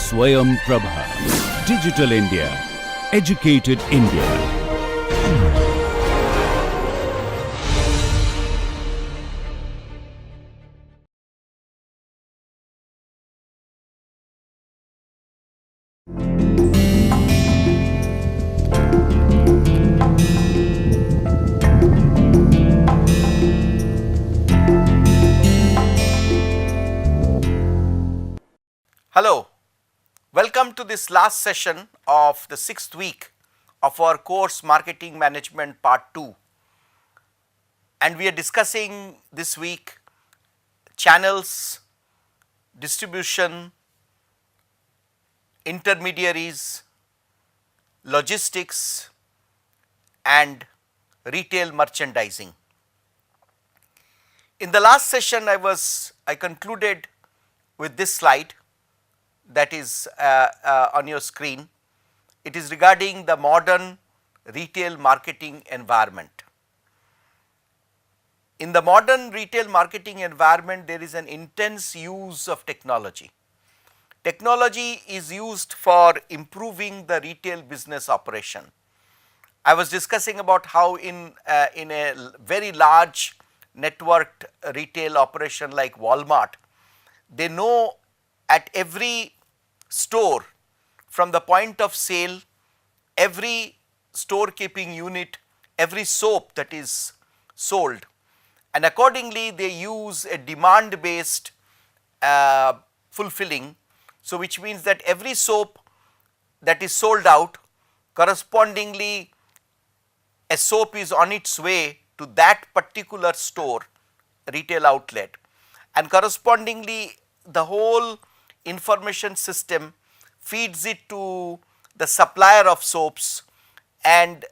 Swayam Prabha. Digital India. Educated India. Hello, welcome to this last session of the 6th week of our course Marketing Management Part 2, and we are discussing this week channels, distribution, intermediaries, logistics and retail merchandising. In the last session I concluded with this slide that is on your screen. It is regarding the modern retail marketing environment. In the modern retail marketing environment, there is an intense use of technology. Technology is used for improving the retail business operation. I was discussing about how in a very large networked retail operation like Walmart, they know at every store from the point of sale, every store keeping unit, every soap that is sold, and accordingly they use a demand based fulfilling. So, which means that every soap that is sold out, correspondingly a soap is on its way to that particular store, retail outlet, and correspondingly the whole information system feeds it to the supplier of soaps, and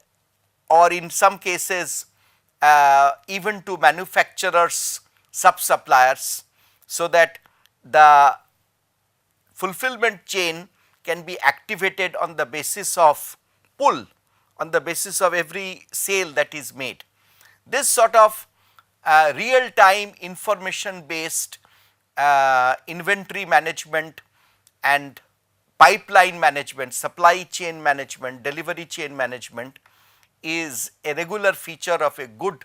or in some cases even to manufacturers, sub suppliers, so that the fulfillment chain can be activated on the basis of pull, on the basis of every sale that is made. This sort of real time information based inventory management and pipeline management, supply chain management, delivery chain management is a regular feature of a good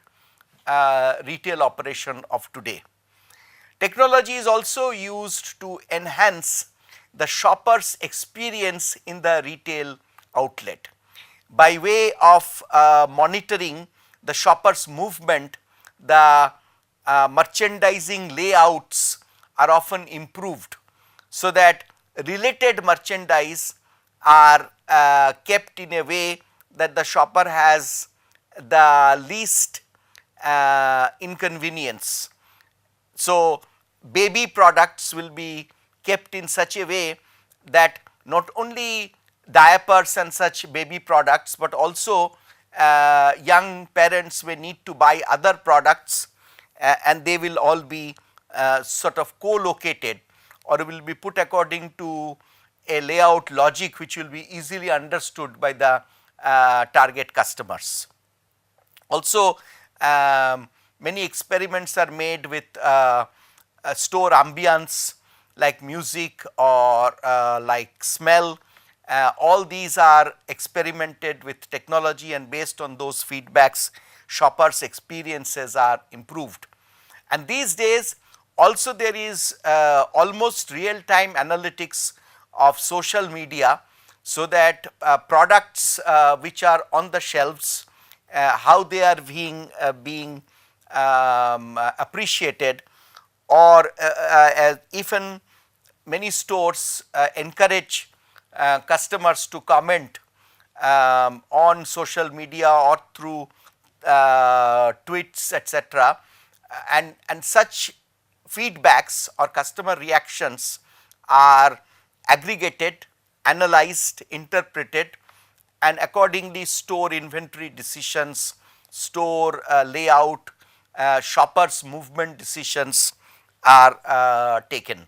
retail operation of today. Technology is also used to enhance the shopper's experience in the retail outlet by way of monitoring the shopper's movement. The merchandising layouts are often improved so that related merchandise are kept in a way that the shopper has the least inconvenience. So, baby products will be kept in such a way that not only diapers and such baby products, but also young parents may need to buy other products and they will all be sort of co-located or will be put according to a layout logic which will be easily understood by the target customers. Also many experiments are made with store ambience like music or like smell. All these are experimented with technology, and based on those feedbacks shoppers' experiences are improved. And these days also there is almost real time analytics of social media, so that products which are on the shelves, how they are being appreciated, or even many stores encourage customers to comment on social media or through tweets, etc., and such feedbacks or customer reactions are aggregated, analyzed, interpreted, and accordingly store inventory decisions, store layout, shoppers movement decisions are taken.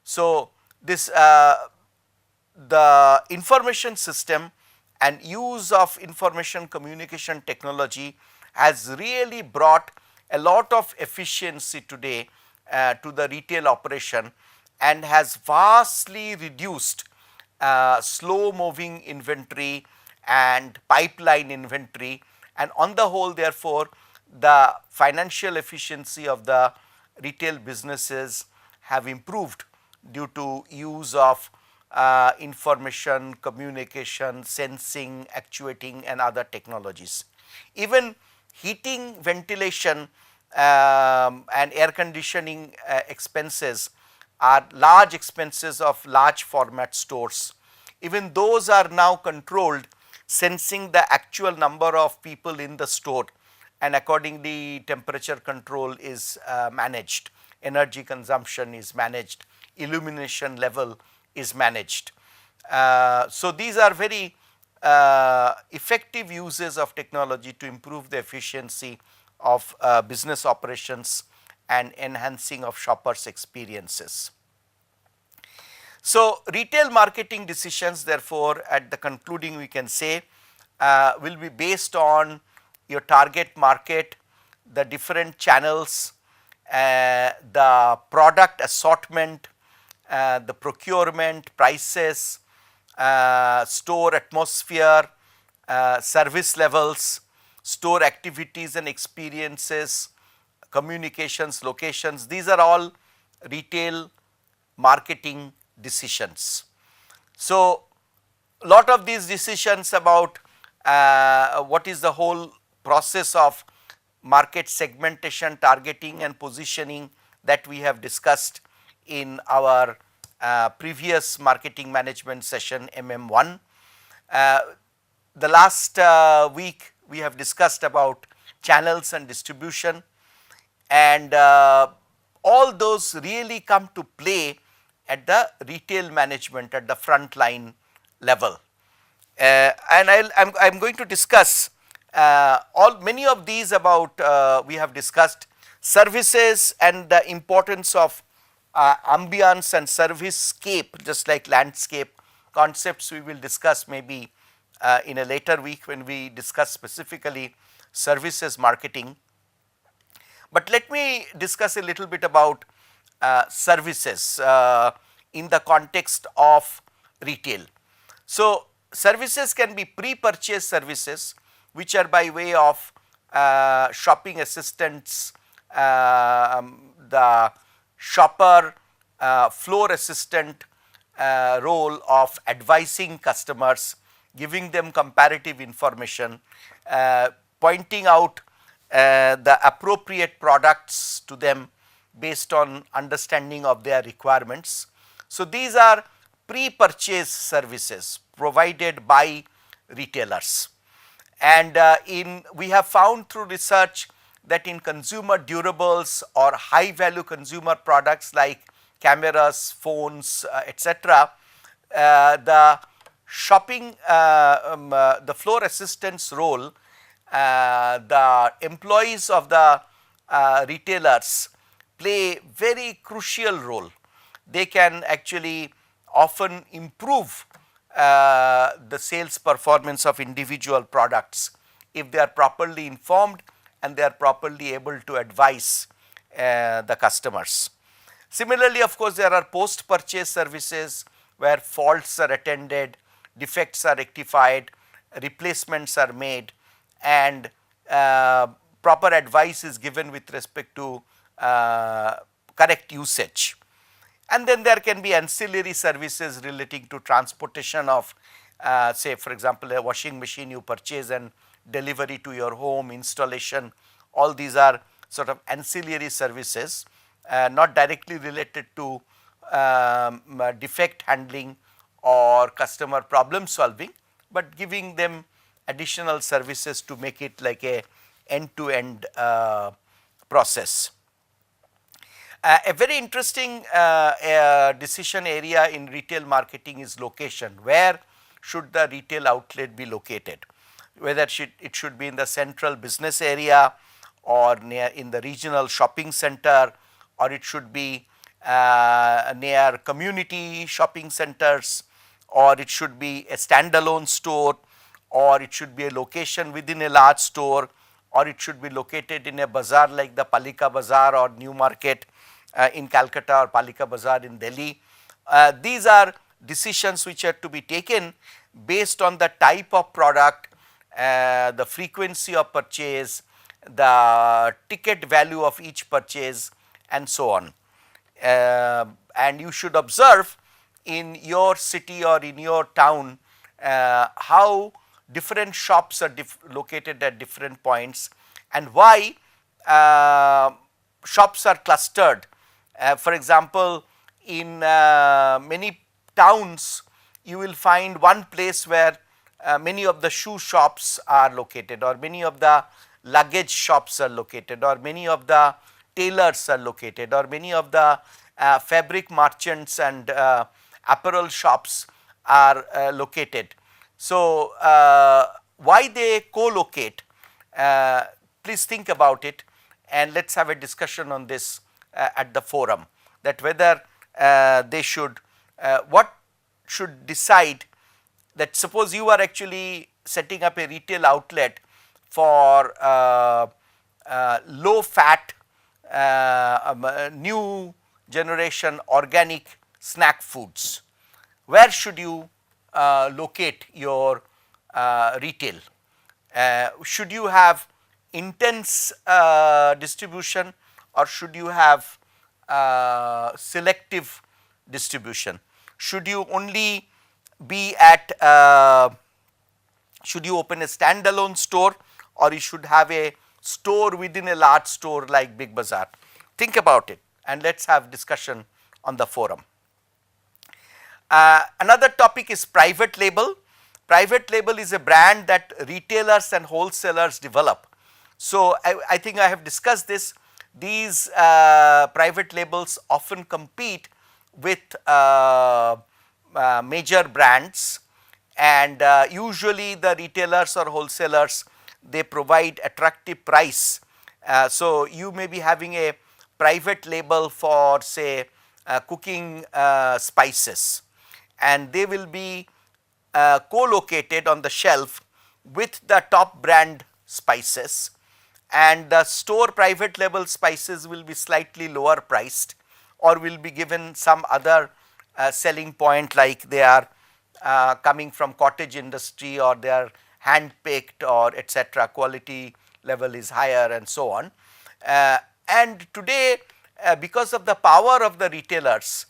So, this the information system and use of information communication technology has really brought a lot of efficiency today to the retail operation and has vastly reduced slow moving inventory and pipeline inventory, and on the whole therefore the financial efficiency of the retail businesses have improved due to use of information, communication, sensing, actuating and other technologies. Even heating, ventilation and air conditioning expenses are large expenses of large format stores. Even those are now controlled, sensing the actual number of people in the store, and accordingly temperature control is managed, energy consumption is managed, illumination level is managed. So these are very effective uses of technology to improve the efficiency of business operations and enhancing of shoppers' experiences. So retail marketing decisions therefore at the concluding we can say will be based on your target market, the different channels, the product assortment, the procurement, prices, store atmosphere, service levels, store activities and experiences, communications, locations. These are all retail marketing decisions. So lot of these decisions about what is the whole process of market segmentation, targeting and positioning that we have discussed in our previous marketing management session MM1. The last week we have discussed about channels and distribution, and all those really come to play at the retail management at the front line level. And I am going to discuss many of these about we have discussed services and the importance of ambience and service scape, just like landscape concepts we will discuss maybe in a later week when we discuss specifically services marketing. But let me discuss a little bit about services in the context of retail. So services can be pre-purchase services, which are by way of shopping assistants, the shopper floor assistant role of advising customers, giving them comparative information, pointing out the appropriate products to them based on understanding of their requirements. So these are pre-purchase services provided by retailers, and we have found through research that in consumer durables or high value consumer products like cameras, phones, etc., the shopping, the floor assistant's role, the employees of the retailers play very crucial role. They can actually often improve the sales performance of individual products if they are properly informed and they are properly able to advise the customers. Similarly, of course, there are post purchase services where faults are attended, defects are rectified, replacements are made, and proper advice is given with respect to correct usage. And then there can be ancillary services relating to transportation of say for example a washing machine you purchase and delivery to your home, installation. All these are sort of ancillary services not directly related to defect handling or customer problem solving, but giving them additional services to make it like a end-to-end process. A very interesting decision area in retail marketing is location. Where should the retail outlet be located? Whether it should be in the central business area or near in the regional shopping center, or it should be near community shopping centers, or it should be a standalone store, or it should be a location within a large store, or it should be located in a bazaar like the Palika Bazaar or New Market in Calcutta or Palika Bazaar in Delhi. These are decisions which are to be taken based on the type of product, the frequency of purchase, the ticket value of each purchase and so on. And you should observe in your city or in your town how different shops are located at different points and why shops are clustered. For example, in many towns you will find one place where many of the shoe shops are located, or many of the luggage shops are located, or many of the tailors are located, or many of the fabric merchants and apparel shops are located. So, why they co-locate? Please think about it, and let us have a discussion on this at the forum, that whether they should, what should decide, that suppose you are actually setting up a retail outlet for low fat new generation organic snack foods. Where should you locate your retail? Should you have intense distribution, or should you have selective distribution? Should you only be at should you open a standalone store, or you should have a store within a large store like Big Bazaar? Think about it and let us have discussion on the forum. Another topic is private label. Private label is a brand that retailers and wholesalers develop. So, I think I have discussed this. These private labels often compete with major brands, and usually the retailers or wholesalers, they provide attractive price. So, you may be having a private label for say cooking spices, and they will be co-located on the shelf with the top brand spices, and the store private label spices will be slightly lower priced, or will be given some other selling point, like they are coming from cottage industry, or they are hand picked, or etc., quality level is higher and so on. And today because of the power of the retailers,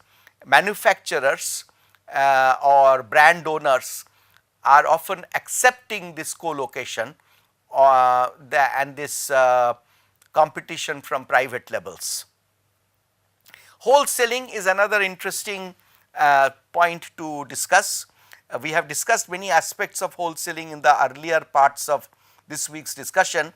manufacturers or brand owners are often accepting this co-location and this competition from private labels. Wholesaling is another interesting point to discuss. We have discussed many aspects of wholesaling in the earlier parts of this week's discussion,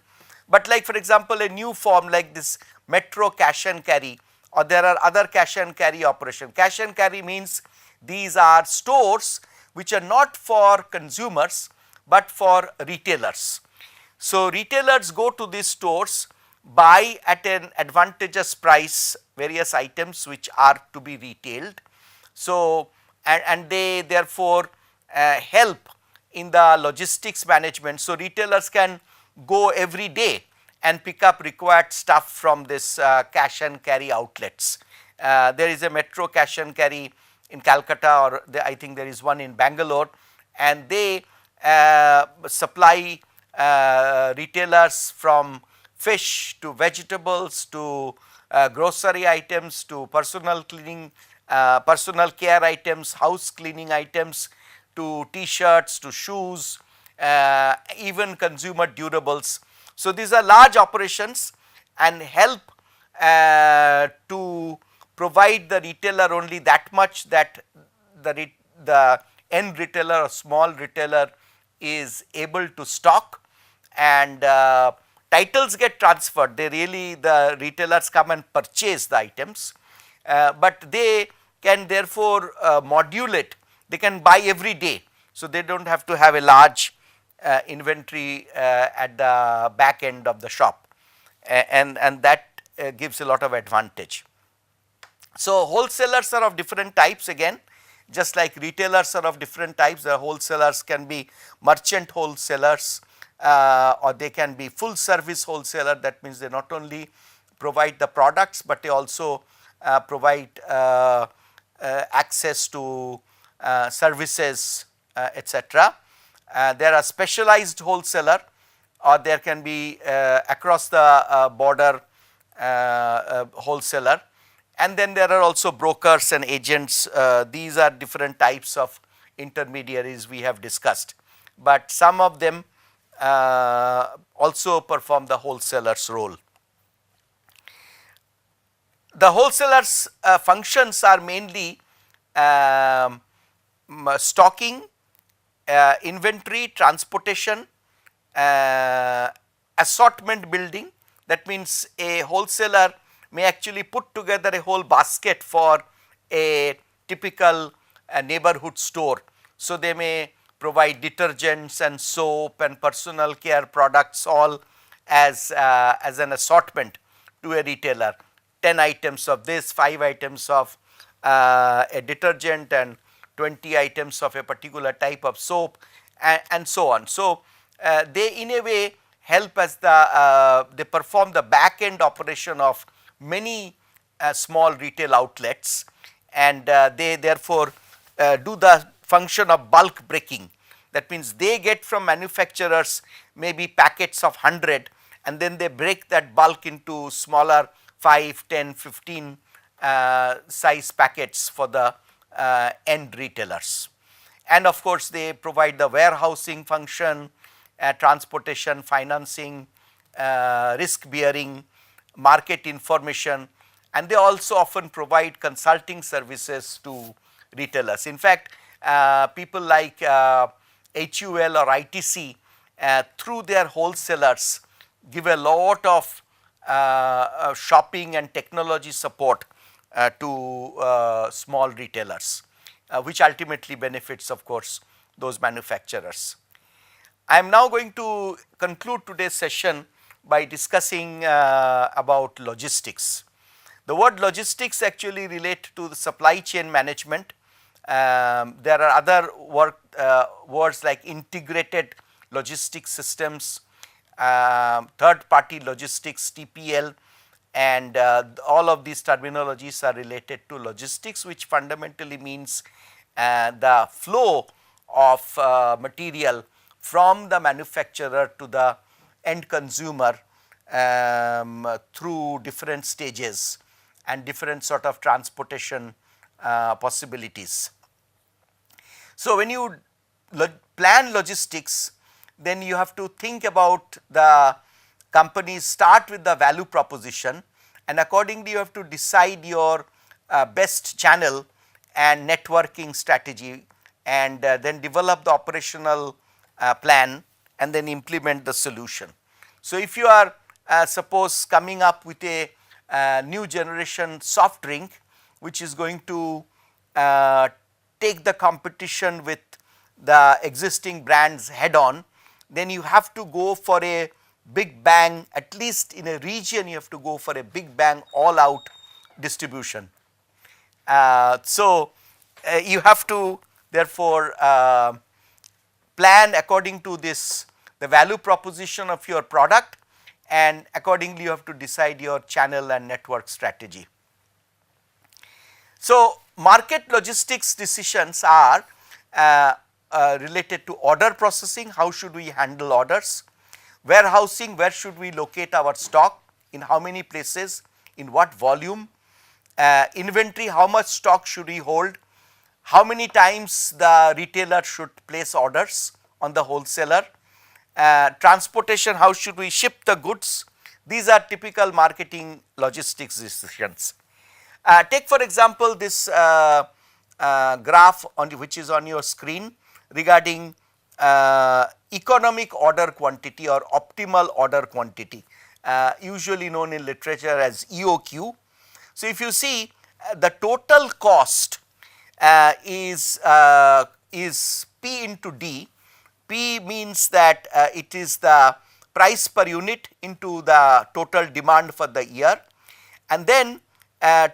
but like for example a new form like this metro cash and carry, or there are other cash and carry operation. Cash and carry means these are stores which are not for consumers but for retailers. So, retailers go to these stores, buy at an advantageous price various items which are to be retailed. So, and they therefore help in the logistics management. So, retailers can go every day and pick up required stuff from this cash and carry outlets. There is a metro cash and carry in Calcutta, or I think there is one in Bangalore, and they supply retailers from fish to vegetables to grocery items to personal cleaning, personal care items, house cleaning items, to t-shirts, to shoes, even consumer durables. So, these are large operations and help to provide the retailer only that much that the end retailer or small retailer is able to stock, and titles get transferred. They really, the retailers come and purchase the items, but they can therefore modulate, they can buy every day. So, they do not have to have a large inventory at the back end of the shop, and that gives a lot of advantage. So, wholesalers are of different types again, just like retailers are of different types. The wholesalers can be merchant wholesalers, or they can be full service wholesaler. That means they not only provide the products, but they also provide access to services, etc. There are specialized wholesaler, or there can be across the border wholesaler, and then there are also brokers and agents. These are different types of intermediaries we have discussed, but some of them also perform the wholesaler's role. The wholesalers' functions are mainly stocking, inventory, transportation, assortment building. That means a wholesaler may actually put together a whole basket for a typical neighborhood store. So, they may provide detergents and soap and personal care products all as an assortment to a retailer. 10 items of this, 5 items of a detergent, and 20 items of a particular type of soap, and so on. So, they in a way help as they perform the back end operation of many small retail outlets, and they therefore do the function of bulk breaking. That means they get from manufacturers maybe packets of 100, and then they break that bulk into smaller 5, 10, 15 size packets for the end retailers. And of course, they provide the warehousing function, transportation, financing, risk bearing, market information, and they also often provide consulting services to retailers. In fact, people like HUL or ITC through their wholesalers give a lot of shopping and technology support to small retailers, which ultimately benefits of course those manufacturers. I am now going to conclude today's session by discussing about logistics. The word logistics actually relate to the supply chain management. There are other words like integrated logistics systems, third party logistics, TPL, and all of these terminologies are related to logistics, which fundamentally means the flow of material from the manufacturer to the end consumer through different stages and different sort of transportation possibilities. So, when you plan logistics, then you have to think about the companies, start with the value proposition, and accordingly you have to decide your best channel and networking strategy, and then develop the operational plan and then implement the solution. So, if you are suppose coming up with a new generation soft drink which is going to take the competition with the existing brands head on, then you have to go for a big bang, at least in a region you have to go for a big bang all out distribution. So, you have to therefore plan according to this, the value proposition of your product, and accordingly you have to decide your channel and network strategy. So, market logistics decisions are related to order processing, how should we handle orders, warehousing, where should we locate our stock, in how many places, in what volume, inventory, how much stock should we hold, how many times the retailer should place orders on the wholesaler, transportation, how should we ship the goods. These are typical marketing logistics decisions. Take for example this graph on which is on your screen regarding economic order quantity or optimal order quantity, usually known in literature as EOQ. So, if you see the total cost is P into D. P means that it is the price per unit into the total demand for the year, and then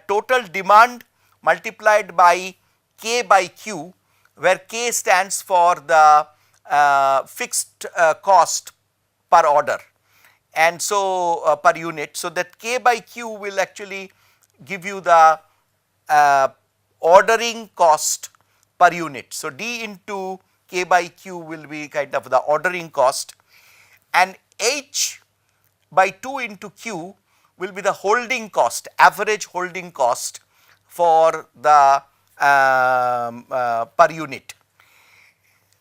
total demand multiplied by K by Q, where K stands for the fixed cost per order, and so per unit. So, that K by Q will actually give you the ordering cost per unit. So, D into K by Q will be kind of the ordering cost, and H by 2 into Q will be the holding cost, average holding cost for the per unit.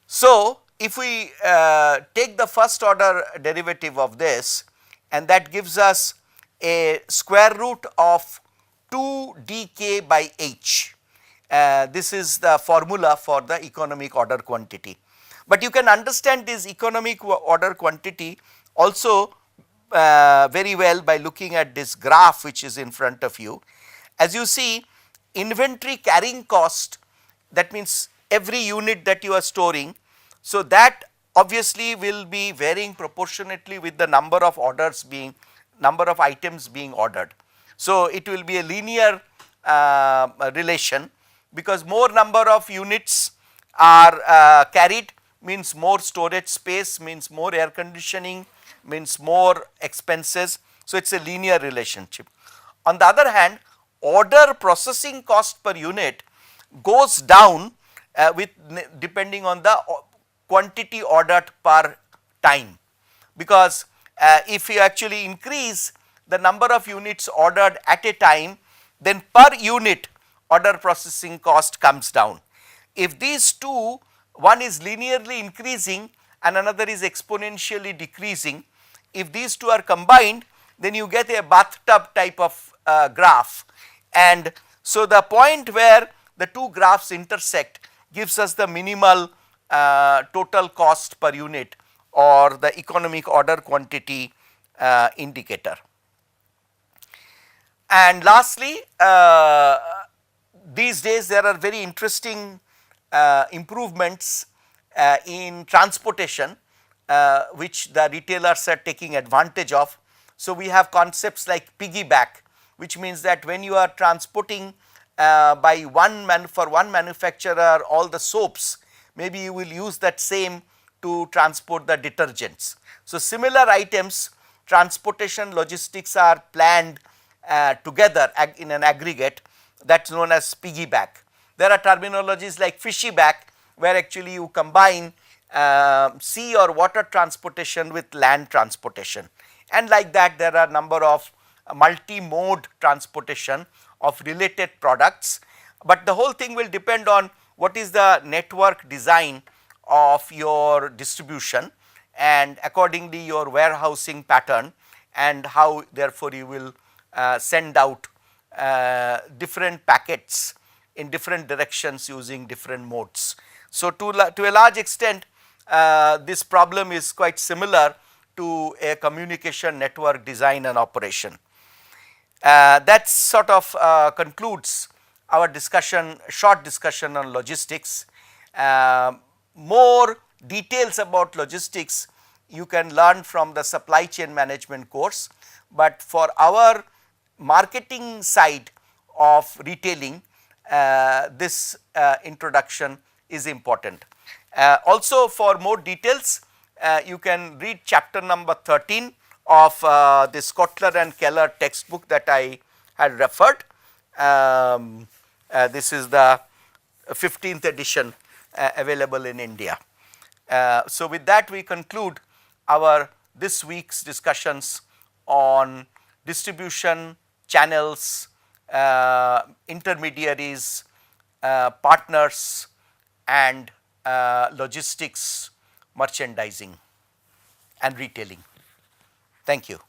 So, if we take the first order derivative of this, and that gives us a square root of 2 dk by h. This is the formula for the economic order quantity. But you can understand this economic order quantity also very well by looking at this graph which is in front of you. As you see, inventory carrying cost, that means every unit that you are storing, so that obviously will be varying proportionately with the number of orders being, number of items being ordered. So, it will be a linear relation, because more number of units are carried means more storage space, means more air conditioning, means more expenses. So, it is a linear relationship. On the other hand, order processing cost per unit goes down with depending on the quantity ordered per time, because if you actually increase the number of units ordered at a time, then per unit order processing cost comes down. If these two, one is linearly increasing and another is exponentially decreasing, if these two are combined, then you get a bathtub type of graph, and so the point where the two graphs intersect gives us the minimal total cost per unit, or the economic order quantity indicator. And lastly, these days there are very interesting improvements in transportation which the retailers are taking advantage of. So, we have concepts like piggyback, which means that when you are transporting by for one manufacturer all the soaps, maybe you will use that same to transport the detergents. So, similar items, transportation logistics are planned together in an aggregate, that is known as piggyback. There are terminologies like fishyback, where actually you combine sea or water transportation with land transportation, and like that there are number of multi-mode transportation of related products, but the whole thing will depend on what is the network design of your distribution, and accordingly your warehousing pattern, and how therefore you will send out different packets in different directions using different modes. So, to a large extent this problem is quite similar to a communication network design and operation. That sort of concludes our discussion, short discussion on logistics. More details about logistics you can learn from the supply chain management course, but for our marketing side of retailing, this introduction is important. Also, for more details you can read chapter number 13 of this Kotler and Keller textbook that I had referred. This is the 15th edition available in India. So, with that we conclude our this week's discussions on distribution, channels, intermediaries, partners, and logistics, merchandising and retailing. Thank you.